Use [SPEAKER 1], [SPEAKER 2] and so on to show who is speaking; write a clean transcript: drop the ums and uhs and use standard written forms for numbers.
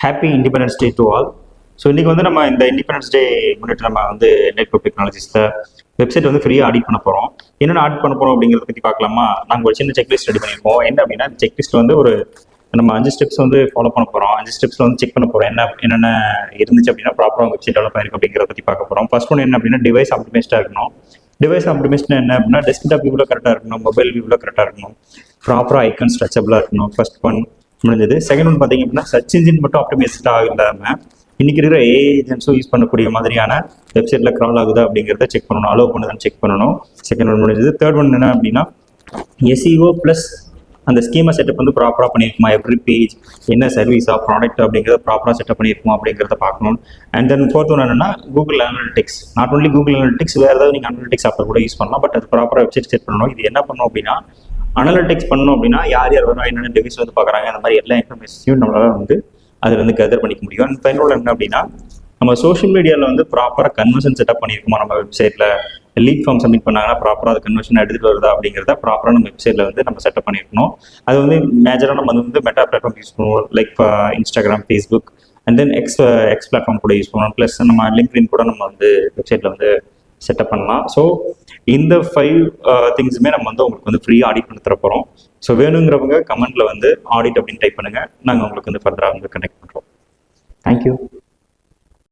[SPEAKER 1] Happy independence day to all. So இன்றைக்கி வந்து நம்ம இந்த இண்டிபெண்டன்ஸ் டே முன்னிட்டு நம்ம வந்து நெட்வொர்க் டெக்னாலஜிஸில் வெப்சைட் வந்து ஃப்ரீயாக ஆடிட் பண்ண போகிறோம். என்னென்ன ஆட் பண்ண போகிறோம் அப்படிங்கிறத பற்றி பார்க்கலாமா? நாங்கள் ஒரு சின்ன செக்லிஸ்ட் ரெடி பண்ணியிருக்கோம். என்ன அப்படின்னா செக்லிஸ்ட் வந்து ஒரு நம்ம 5 ஸ்டெப்ஸ் வந்து ஃபாலோ பண்ண போகிறோம். 5 ஸ்டெப்ஸில் வந்து செக் பண்ண போகிறோம் என்னென்ன இருந்துச்சு அப்படின்னா ப்ராப்பராக வெப்சைட் டெவலப் ஆயிருக்கு அப்படிங்கிறத பற்றி பார்க்க போகிறோம். ஃபர்ஸ்ட் ஒன்று என்ன அப்படின்னா டிவைஸ் ஆப்டிமைஸ்டாக இருக்கணும். டிவைஸ் ஆப்டிமைஸ்ட்னா என்ன அப்படின்னா டெஸ்க்டாப் வியூவில் கரெக்டாக இருக்கணும், மொபைல் வியூவில் கரெக்டாக இருக்கணும், ப்ராப்பராக ஐக்கன் ஸ்ட்ரெச்சபிளாக இருக்கணும். ஃபர்ஸ்ட் ஒன் முடிஞ்சது. செகண்ட் ஒன் பார்த்தீங்க அப்படின்னா சர்ச் இன்ஜின் மட்டும் ஆப்டிமைஸ்டாக இல்லாமல் இன்னைக்கு இருக்கிற ஏஐ ஏஜென்ட்ஸும் யூஸ் பண்ணக்கூடிய மாதிரியான வெப்சைட்டில் க்ரால் ஆகுதா அப்படிங்கிறத செக் பண்ணணும், அலோவ் பண்ணுதான்னு செக் பண்ணணும். செகண்ட் ஒன் முடிஞ்சது. தேர்ட் ஒன் என்ன அப்படின்னா எஸ்இஓ ப்ளஸ் அந்த ஸ்கீமா செட்டப் வந்து ப்ராப்பராக பண்ணியிருக்குமா, எவ்ரி பேஜ் என்ன சர்வீஸா ப்ராடக்ட் அப்படிங்கிறத ப்ராப்பராக செட்டப் பண்ணியிருக்குமா அப்படிங்கிறத பார்க்கணும். அண்ட் தென் ஃபோர்த் ஒன் என்னன்னா Google analytics. Not only Google analytics, வேறு ஏதாவது நீங்கள் அனலிட்டிக்ஸ் சாஃப்ட்வேர் கூட யூஸ் பண்ணலாம். பட் அது ப்ராப்பராக வெப்சைட் செட் பண்ணணும். இது என்ன பண்ணணும் அப்படின்னா அனலிட்டிக்ஸ் பண்ணணும் அப்படின்னா யார் யார் வரணும், என்னென்ன டிவைஸ் வந்து பார்க்குறாங்க, அந்த மாதிரி எல்லா இன்ஃபர்மேஷனையும் நம்மளால் வந்து அதில் வந்து கெதர் பண்ணிக்க முடியும். அண்ட் ஃபைனல் என்ன அப்படின்னா நம்ம சோஷியல் மீடியாவில் வந்து ப்ராப்பராக கன்வர்ஷன் செட்டப் பண்ணியிருக்குமா, நம்ம வெப்சைட்டில் லீட் ஃபார்ம் சப்மிட் பண்ணாங்கன்னா ப்ராப்பராக அது கன்வர்ஷன் எடுத்துகிட்டு வருதா அப்படிங்கிறத ப்ராப்பராக நம்ம வெப்சைட்டில் வந்து நம்ம செட்டப் பண்ணியிருக்கணும். அது வந்து மேஜராக நம்ம வந்து மெட்டா பிளாட்ஃபார்ம் யூஸ் பண்ணுவோம், like Instagram, Facebook and then X platform கூட யூஸ் பண்ணுவோம். ப்ளஸ் நம்ம லிங்க்டின் கூட நம்ம வந்து வெப்சைட்டில் வந்து செட்டப் பண்ணலாம். ஸோ இந்த 5 திங்ஸுமே நம்ம வந்து உங்களுக்கு வந்து ஃப்ரீயாக ஆடிட் பண்ணி தர போகிறோம். ஸோ வேணுங்கிறவங்க கமெண்ட்டில் வந்து ஆடிட் அப்படின்னு டைப் பண்ணுங்கள். நாங்கள் உங்களுக்கு வந்து ஃபர்தராக வந்து கனெக்ட் பண்ணுறோம். தேங்க்யூ.